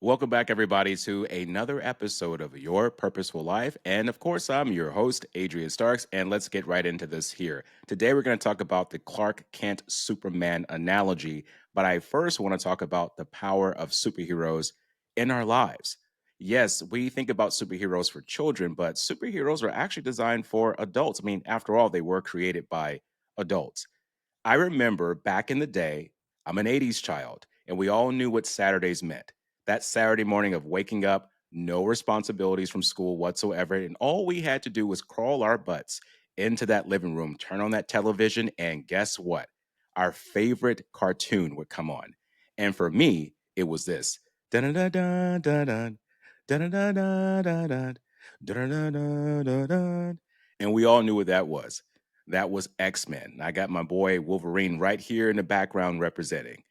Welcome back, everybody, to another episode of Your Purposeful Life. And of course, I'm your host, Adrian Starks, and let's get right into this here. Today, we're going to talk about the Clark Kent Superman analogy, but I first want to talk about the power of superheroes in our lives. Yes, we think about superheroes for children, but superheroes are actually designed for adults. I mean, after all, they were created by adults. I remember back in the day, I'm an 80s child, and we all knew what Saturdays meant. That Saturday morning of waking up, no responsibilities from school whatsoever. And all we had to do was crawl our butts into that living room, turn on that television, and guess what? Our favorite cartoon would come on. And for me, it was this. Dun-dun-dun-dun-dun, dun-dun-dun-dun-dun, dun-dun-dun-dun-dun. And we all knew what that was. That was X-Men. I got my boy Wolverine right here in the background representing.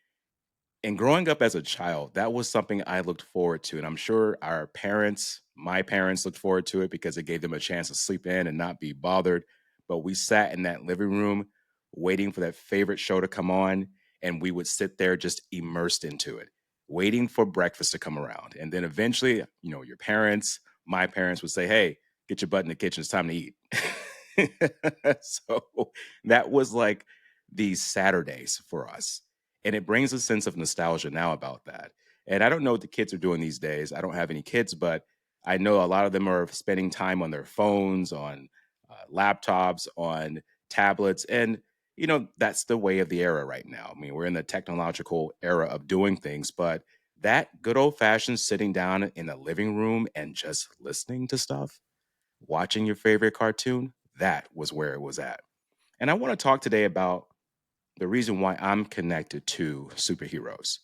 And growing up as a child, that was something I looked forward to. And I'm sure our parents, my parents, looked forward to it because it gave them a chance to sleep in and not be bothered. But we sat in that living room waiting for that favorite show to come on. And we would sit there just immersed into it, waiting for breakfast to come around. And then eventually, your parents, my parents would say, "Hey, get your butt in the kitchen. It's time to eat." So that was like these Saturdays for us, and it brings a sense of nostalgia now about that. And I don't know what the kids are doing these days. I don't have any kids, but I know a lot of them are spending time on their phones, on laptops, on tablets. And, that's the way of the era right now. I mean, we're in the technological era of doing things, but that good old fashioned sitting down in a living room and just listening to stuff, watching your favorite cartoon, that was where it was at. And I want to talk today about the reason why I'm connected to superheroes.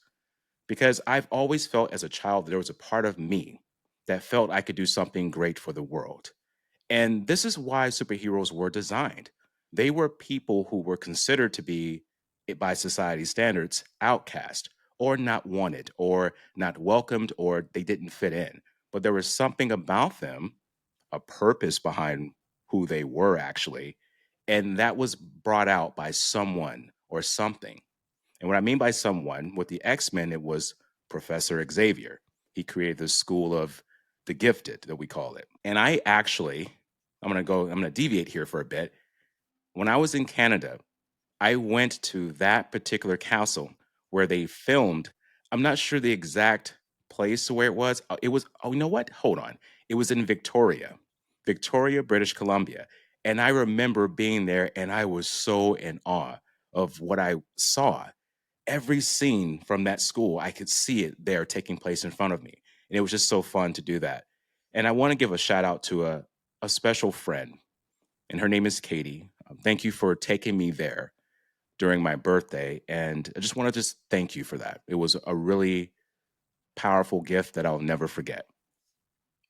Because I've always felt as a child that there was a part of me that felt I could do something great for the world. And this is why superheroes were designed. They were people who were considered to be, by society standards, outcast or not wanted or not welcomed or they didn't fit in. But there was something about them, a purpose behind who they were actually. And that was brought out by someone or something. And what I mean by someone, with the X-Men, it was Professor Xavier. He created the school of the gifted that we call it. And I'm going to deviate here for a bit. When I was in Canada, I went to that particular castle where they filmed. I'm not sure the exact place where it was. You know what? Hold on. It was in Victoria, British Columbia. And I remember being there and I was so in awe of what I saw. Every scene from that school, I could see it there taking place in front of me. And it was just so fun to do that. And I want to give a shout out to a special friend, and her name is Katie. Thank you for taking me there during my birthday. And I just want to just thank you for that. It was a really powerful gift that I'll never forget.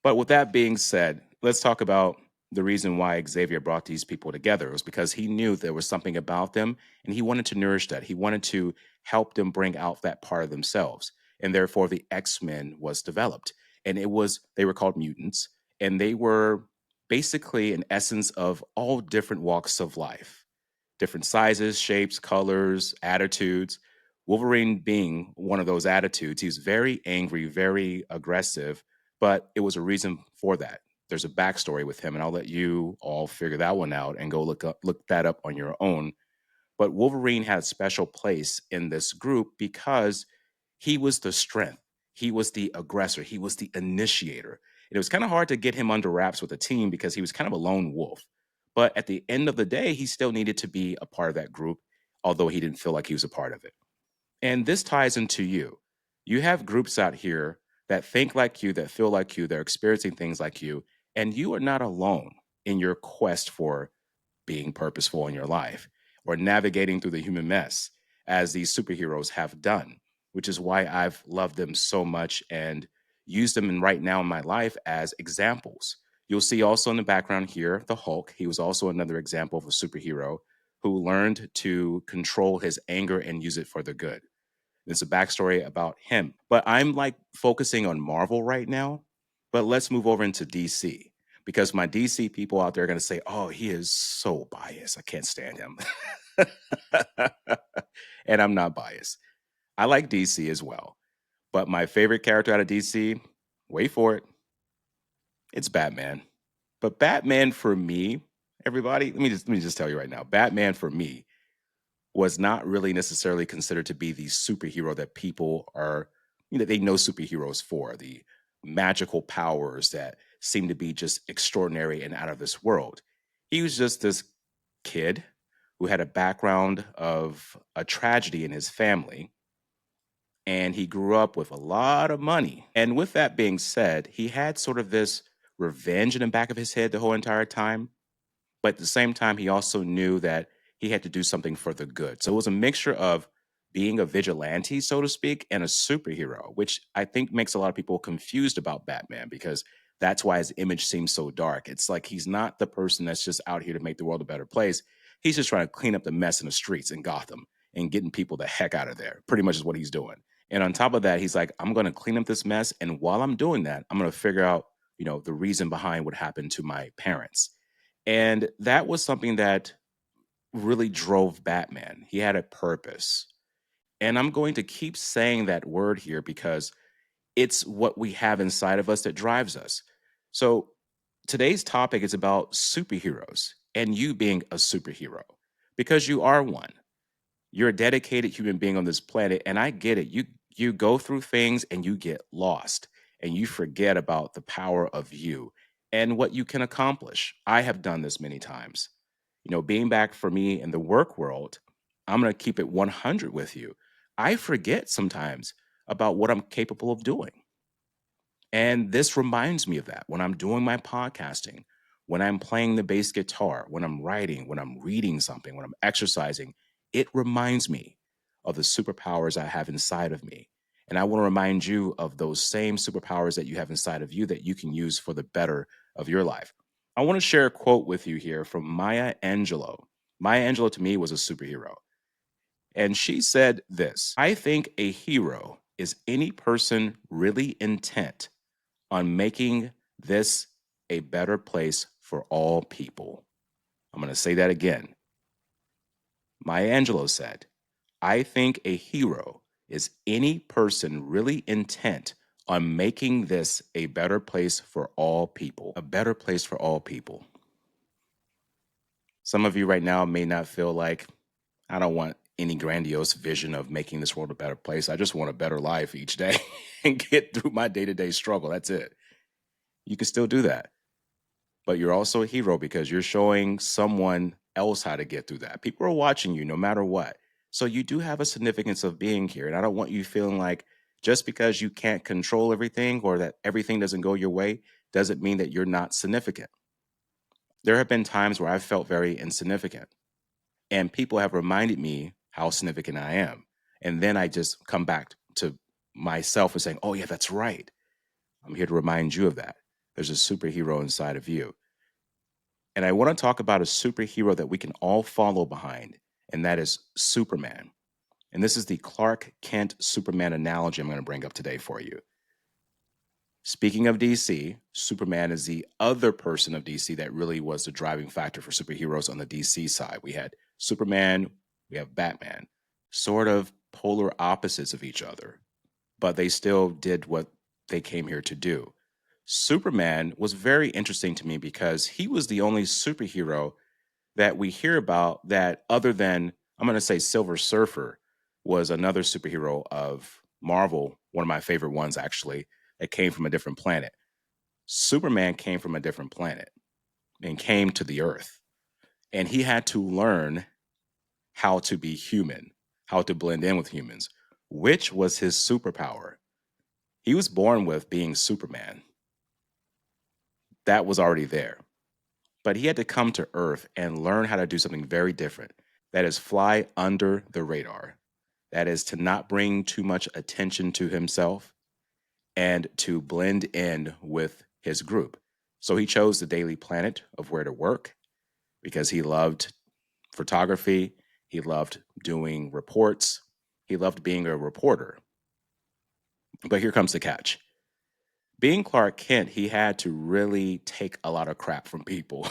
But with that being said, let's talk about the reason why Xavier brought these people together. It was because he knew there was something about them and he wanted to nourish that. He wanted to help them bring out that part of themselves. And therefore, the X-Men was developed. And they were called mutants, and they were basically an essence of all different walks of life, different sizes, shapes, colors, attitudes. Wolverine being one of those attitudes, he's very angry, very aggressive, but it was a reason for that. There's a backstory with him, and I'll let you all figure that one out and go look that up on your own. But Wolverine had a special place in this group because he was the strength, he was the aggressor, he was the initiator. And it was kind of hard to get him under wraps with the team because he was kind of a lone wolf. But at the end of the day, he still needed to be a part of that group, although he didn't feel like he was a part of it. And this ties into you. You have groups out here that think like you, that feel like you, they're experiencing things like you, and you are not alone in your quest for being purposeful in your life or navigating through the human mess as these superheroes have done, which is why I've loved them so much and used them right now in my life as examples. You'll see also in the background here the Hulk. He was also another example of a superhero who learned to control his anger and use it for the good. There's a backstory about him. But I'm like focusing on Marvel right now. But let's move over into DC because my DC people out there are going to say, "Oh, he is so biased. I can't stand him." And I'm not biased. I like DC as well. But my favorite character out of DC, wait for it, it's Batman. But Batman for me, everybody, let me just tell you right now, Batman for me was not really necessarily considered to be the superhero that people are, they know superheroes for, the magical powers that seem to be just extraordinary and out of this world. He was just this kid who had a background of a tragedy in his family, and he grew up with a lot of money. And with that being said, he had sort of this revenge in the back of his head the whole entire time, but at the same time, he also knew that he had to do something for the good. So it was a mixture of being a vigilante, so to speak, and a superhero, which I think makes a lot of people confused about Batman because that's why his image seems so dark. It's like he's not the person that's just out here to make the world a better place. He's just trying to clean up the mess in the streets in Gotham and getting people the heck out of there. Pretty much is what he's doing. And on top of that, he's like, I'm going to clean up this mess. And while I'm doing that, I'm going to figure out, the reason behind what happened to my parents. And that was something that really drove Batman. He had a purpose. And I'm going to keep saying that word here because it's what we have inside of us that drives us. So today's topic is about superheroes and you being a superhero because you are one. You're a dedicated human being on this planet, and I get it. You go through things and you get lost and you forget about the power of you and what you can accomplish. I have done this many times. Being back for me in the work world, I'm going to keep it 100 with you. I forget sometimes about what I'm capable of doing. And this reminds me of that when I'm doing my podcasting, when I'm playing the bass guitar, when I'm writing, when I'm reading something, when I'm exercising. It reminds me of the superpowers I have inside of me. And I want to remind you of those same superpowers that you have inside of you that you can use for the better of your life. I want to share a quote with you here from Maya Angelou. Maya Angelou to me was a superhero. And she said this: I think a hero is any person really intent on making this a better place for all people. I'm going to say that again. Maya Angelou said, I think a hero is any person really intent on making this a better place for all people. A better place for all people. Some of you right now may not feel like, I don't want any grandiose vision of making this world a better place. I just want a better life each day and get through my day-to-day struggle. That's it. You can still do that. But you're also a hero because you're showing someone else how to get through that. People are watching you no matter what. So you do have a significance of being here. And I don't want you feeling like just because you can't control everything or that everything doesn't go your way doesn't mean that you're not significant. There have been times where I've felt very insignificant, and people have reminded me how significant I am. And then I just come back to myself and saying, oh, yeah, that's right. I'm here to remind you of that. There's a superhero inside of you. And I want to talk about a superhero that we can all follow behind, and that is Superman. And this is the Clark Kent Superman analogy I'm going to bring up today for you. Speaking of DC, Superman is the other person of DC that really was the driving factor for superheroes on the DC side. We had Superman, we have Batman, sort of polar opposites of each other, but they still did what they came here to do. Superman was very interesting to me because he was the only superhero that we hear about that, other than, I'm going to say Silver Surfer was another superhero of Marvel, one of my favorite ones actually, that came from a different planet. Superman came from a different planet and came to the earth. And he had to learn how to be human, how to blend in with humans, which was his superpower. He was born with being Superman. That was already there. But he had to come to Earth and learn how to do something very different. That is, fly under the radar. That is, to not bring too much attention to himself and to blend in with his group. So he chose the Daily Planet of where to work because he loved photography. He loved doing reports. He loved being a reporter. But here comes the catch. Being Clark Kent, he had to really take a lot of crap from people.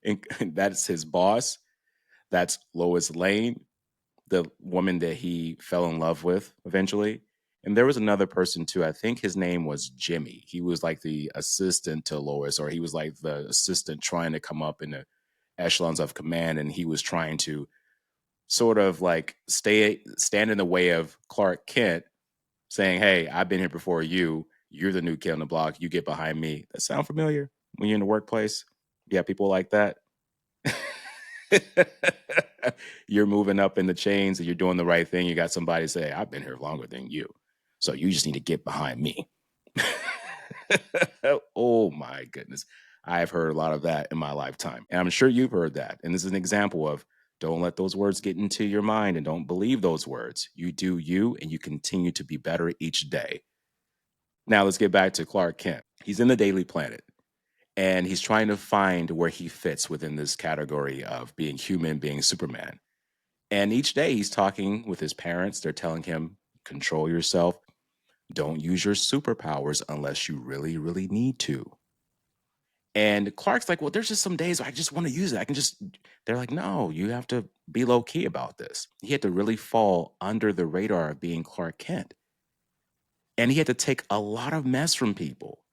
And that's his boss. That's Lois Lane. the woman that he fell in love with eventually. And there was another person too. I think his name was Jimmy. He was like the assistant to Lois, or he was like the assistant trying to come up in the echelons of command. And he was trying to sort of like stand in the way of Clark Kent, saying, "Hey, I've been here before you. You're the new kid on the block. You get behind me." That sound familiar when you're in the workplace? Yeah, people like that. You're moving up in the chains and you're doing the right thing. You got somebody say, "I've been here longer than you. So you just need to get behind me." Oh my goodness. I've heard a lot of that in my lifetime. And I'm sure you've heard that. And this is an example of don't let those words get into your mind and don't believe those words. You do you and you continue to be better each day. Now let's get back to Clark Kent. He's in the Daily Planet and he's trying to find where he fits within this category of being human, being Superman. And each day he's talking with his parents. They're telling him, control yourself. Don't use your superpowers unless you really, really need to. And Clark's like, well, there's just some days I just want to use it. I can just, they're like, no, you have to be low key about this. He had to really fall under the radar of being Clark Kent. And he had to take a lot of mess from people.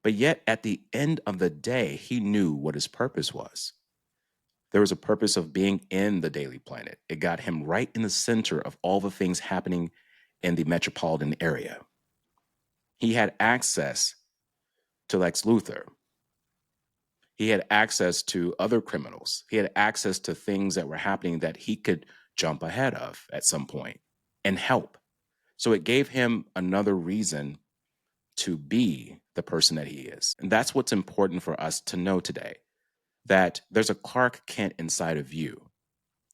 But yet at the end of the day, he knew what his purpose was. There was a purpose of being in the Daily Planet. It got him right in the center of all the things happening in the metropolitan area. He had access to Lex Luthor. He had access to other criminals. He had access to things that were happening that he could jump ahead of at some point and help. So it gave him another reason to be the person that he is. And that's what's important for us to know today, that there's a Clark Kent inside of you.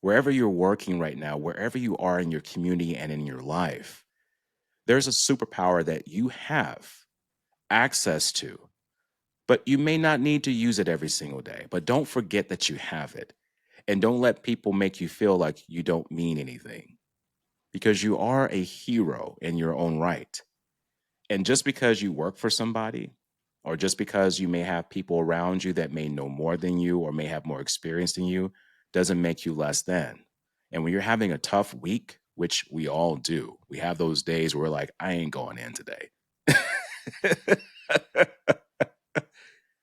Wherever you're working right now, wherever you are in your community and in your life, there's a superpower that you have access to, but you may not need to use it every single day. But don't forget that you have it. And don't let people make you feel like you don't mean anything because you are a hero in your own right. And just because you work for somebody, or just because you may have people around you that may know more than you or may have more experience than you, doesn't make you less than. And when you're having a tough week, which we all do, we have those days where we're like, I ain't going in today.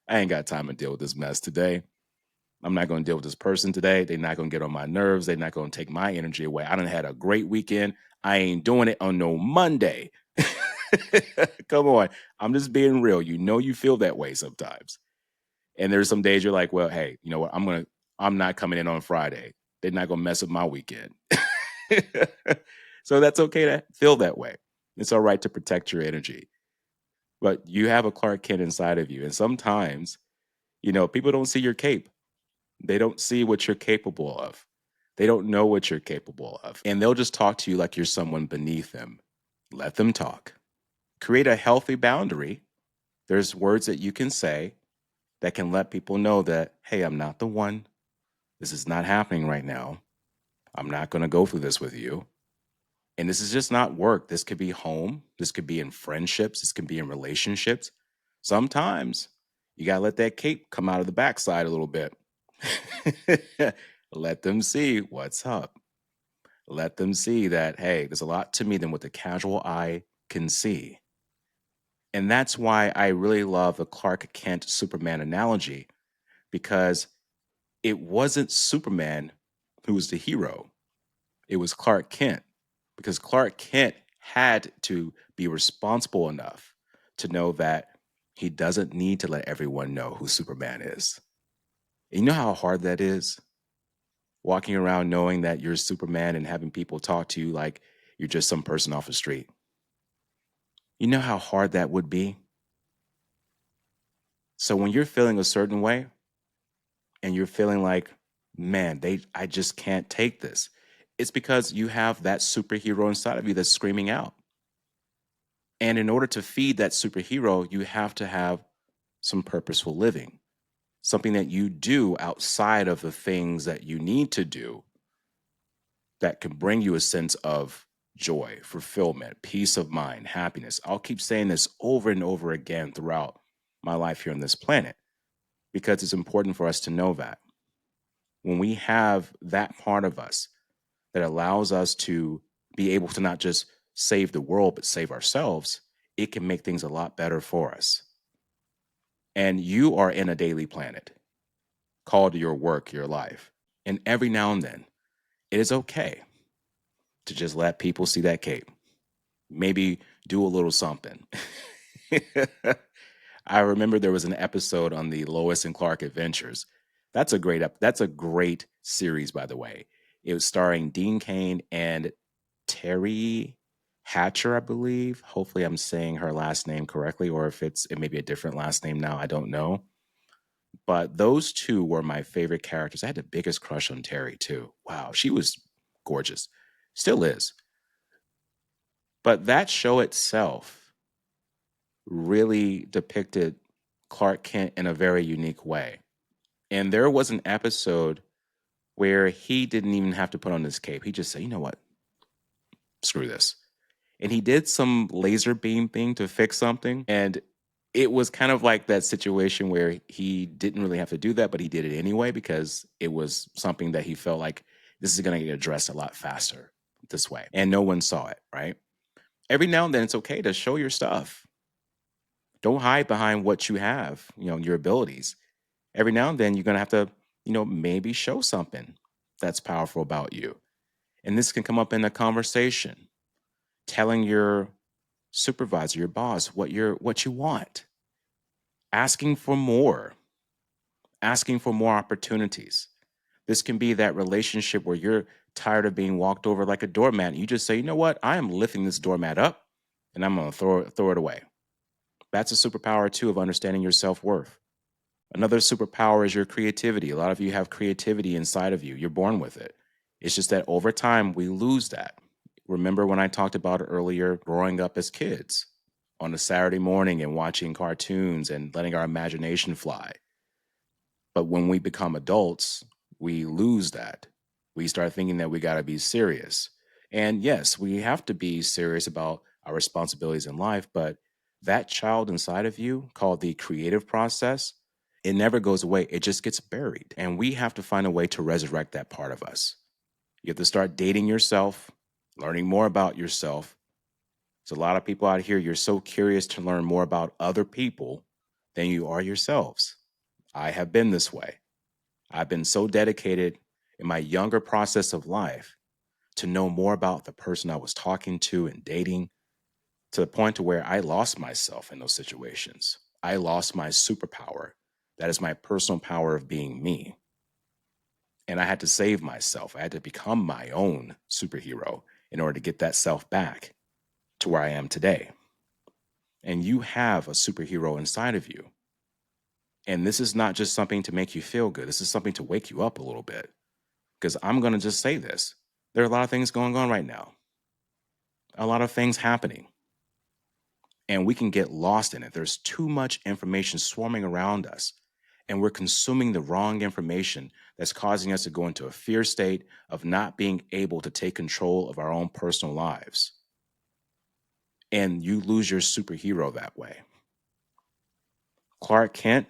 I ain't got time to deal with this mess today. I'm not going to deal with this person today. They're not going to get on my nerves. They're not going to take my energy away. I done had a great weekend. I ain't doing it on no Monday. Come on. I'm just being real. You know, you feel that way sometimes. And there's some days you're like, well, hey, you know what? I'm not coming in on Friday. They're not going to mess up my weekend. So that's okay to feel that way. It's all right to protect your energy. But you have a Clark Kent inside of you. And sometimes, you know, people don't see your cape. They don't see what you're capable of. They don't know what you're capable of. And they'll just talk to you like you're someone beneath them. Let them talk. Create a healthy boundary. There's words that you can say that can let people know that, hey, I'm not the one. This is not happening right now. I'm not going to go through this with you. And this is just not work. This could be home. This could be in friendships. This could be in relationships. Sometimes you got to let that cape come out of the backside a little bit. Let them see what's up. Let them see that, hey, there's a lot to me than what the casual eye can see. And that's why I really love the Clark Kent Superman analogy, because it wasn't Superman who was the hero. It was Clark Kent, because Clark Kent had to be responsible enough to know that he doesn't need to let everyone know who Superman is. And you know how hard that is? Walking around knowing that you're Superman and having people talk to you like you're just some person off the street. You know how hard that would be? So when you're feeling a certain way and you're feeling like, man, I just can't take this. It's because you have that superhero inside of you that's screaming out. And in order to feed that superhero, you have to have some purposeful living, something that you do outside of the things that you need to do that can bring you a sense of joy, fulfillment, peace of mind, happiness. I'll keep saying this over and over again throughout my life here on this planet because it's important for us to know that when we have that part of us, that allows us to be able to not just save the world, but save ourselves, it can make things a lot better for us. And you are in a daily planet called your work, your life. And every now and then, it is okay to just let people see that cape. Maybe do a little something. I remember there was an episode on the Lois and Clark Adventures. That's a great series, by the way. It was starring Dean Cain and Terry Hatcher, I believe. Hopefully, I'm saying her last name correctly, or if it may be a different last name now, I don't know. But those two were my favorite characters. I had the biggest crush on Terry too. Wow, she was gorgeous, still is. But that show itself really depicted Clark Kent in a very unique way. And there was an episode where he didn't even have to put on his cape. He just said, you know what? Screw this. And he did some laser beam thing to fix something. And it was kind of like that situation where he didn't really have to do that, but he did it anyway because it was something that he felt like this is going to get addressed a lot faster this way. And no one saw it, right? Every now and then it's okay to show your stuff. Don't hide behind what you have, your abilities. Every now and then you're going to have to, maybe show something that's powerful about you. And this can come up in a conversation, telling your supervisor, your boss, what you want, asking for more, asking for more opportunities. This can be that relationship where you're tired of being walked over like a doormat. And you just say, you know what? I am lifting this doormat up and I'm going to throw it away. That's a superpower too of understanding your self-worth. Another superpower is your creativity. A lot of you have creativity inside of you. You're born with it. It's just that over time we lose that. Remember when I talked about it earlier, growing up as kids on a Saturday morning and watching cartoons and letting our imagination fly. But when we become adults, we lose that. We start thinking that we got to be serious. And yes, we have to be serious about our responsibilities in life, but that child inside of you called the creative process, it never goes away. It just gets buried. And we have to find a way to resurrect that part of us. You have to start dating yourself, learning more about yourself. There's a lot of people out here, you're so curious to learn more about other people than you are yourselves. I have been this way. I've been so dedicated in my younger process of life to know more about the person I was talking to and dating to the point to where I lost myself in those situations. I lost my superpower. That is my personal power of being me. And I had to save myself. I had to become my own superhero in order to get that self back to where I am today. And you have a superhero inside of you. And this is not just something to make you feel good. This is something to wake you up a little bit. Because I'm going to just say this. There are a lot of things going on right now. A lot of things happening. And we can get lost in it. There's too much information swarming around us. And we're consuming the wrong information that's causing us to go into a fear state of not being able to take control of our own personal lives. And you lose your superhero that way. Clark Kent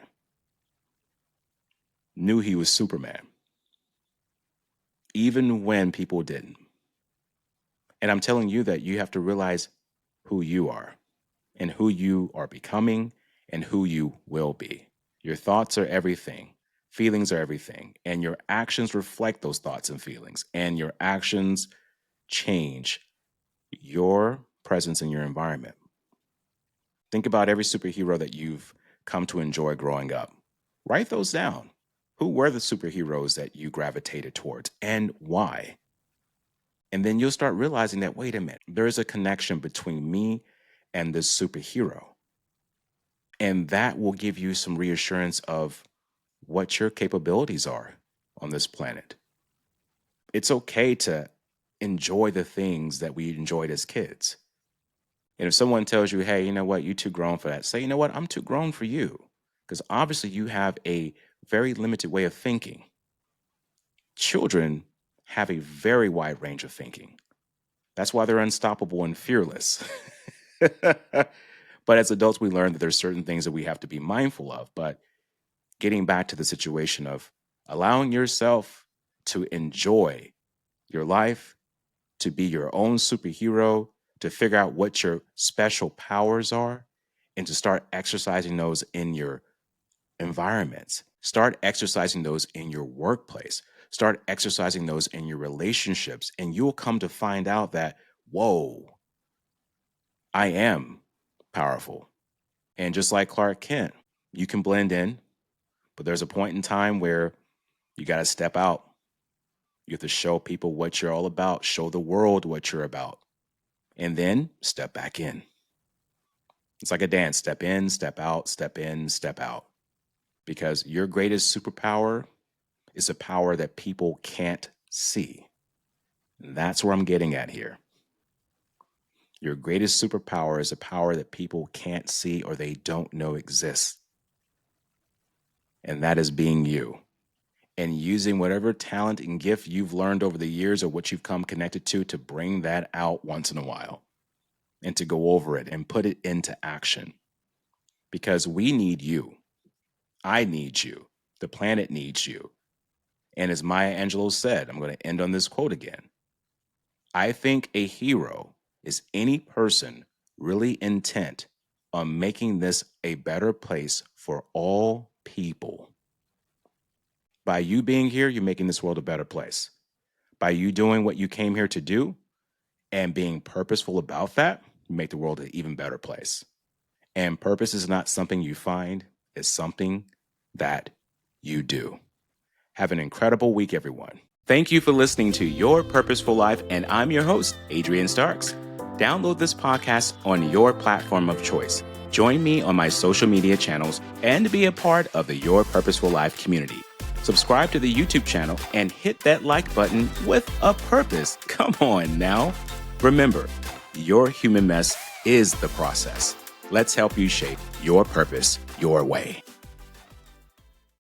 knew he was Superman, even when people didn't. And I'm telling you that you have to realize who you are and who you are becoming and who you will be. Your thoughts are everything. Feelings are everything. And your actions reflect those thoughts and feelings. And your actions change your presence in your environment. Think about every superhero that you've come to enjoy growing up. Write those down. Who were the superheroes that you gravitated towards and why? And then you'll start realizing that, wait a minute, there is a connection between me and this superhero. And that will give you some reassurance of what your capabilities are on this planet. It's okay to enjoy the things that we enjoyed as kids. And if someone tells you, hey, you know what, you're too grown for that, say, you know what, I'm too grown for you. Because obviously you have a very limited way of thinking. Children have a very wide range of thinking. That's why they're unstoppable and fearless. But as adults, we learn that there's certain things that we have to be mindful of. But getting back to the situation of allowing yourself to enjoy your life, to be your own superhero, to figure out what your special powers are, and to start exercising those in your environments. Start exercising those in your workplace. Start exercising those in your relationships. And you'll come to find out that, whoa, I am powerful. And just like Clark Kent, you can blend in, but there's a point in time where you got to step out. You have to show people what you're all about, show the world what you're about, and then step back in. It's like a dance: step in, step out, step in, step out. Because your greatest superpower is a power that people can't see. And that's where I'm getting at here. Your greatest superpower is a power that people can't see or they don't know exists. And that is being you. And using whatever talent and gift you've learned over the years or what you've come connected to bring that out once in a while and to go over it and put it into action. Because we need you. I need you. The planet needs you. And as Maya Angelou said, I'm going to end on this quote again. I think a hero is any person really intent on making this a better place for all people. By you being here, you're making this world a better place. By you doing what you came here to do and being purposeful about that, you make the world an even better place. And purpose is not something you find, it's something that you do. Have an incredible week, everyone. Thank you for listening to Your Purposeful Life, and I'm your host, Adrian Starks. Download this podcast on your platform of choice. Join me on my social media channels and be a part of the Your Purposeful Life community. Subscribe to the YouTube channel and hit that like button with a purpose. Come on now. Remember, your human mess is the process. Let's help you shape your purpose your way.